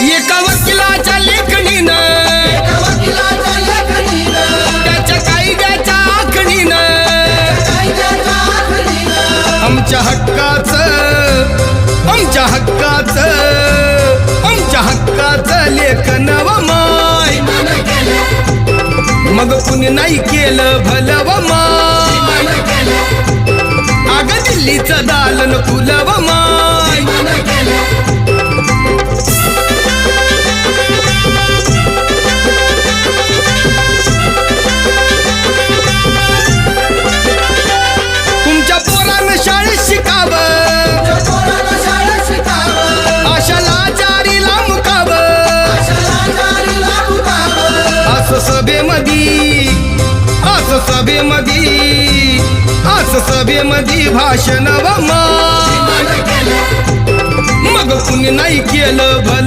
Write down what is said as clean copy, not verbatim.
एका वकिलाच्या लेखणीनं त्याच्या कायद्याच्या आखणीनं आमच्या हक्काचं लेखन व माय मग कुणी नाही केलं भलं व माय अग दिल्लीचं दालन फुलं व माय तुमच्या पोरानं शाळेत शिकावं आशाला जारीला मुकावं असं सभेमध्ये भाषण व माय मग कुणी नाही केलं भलं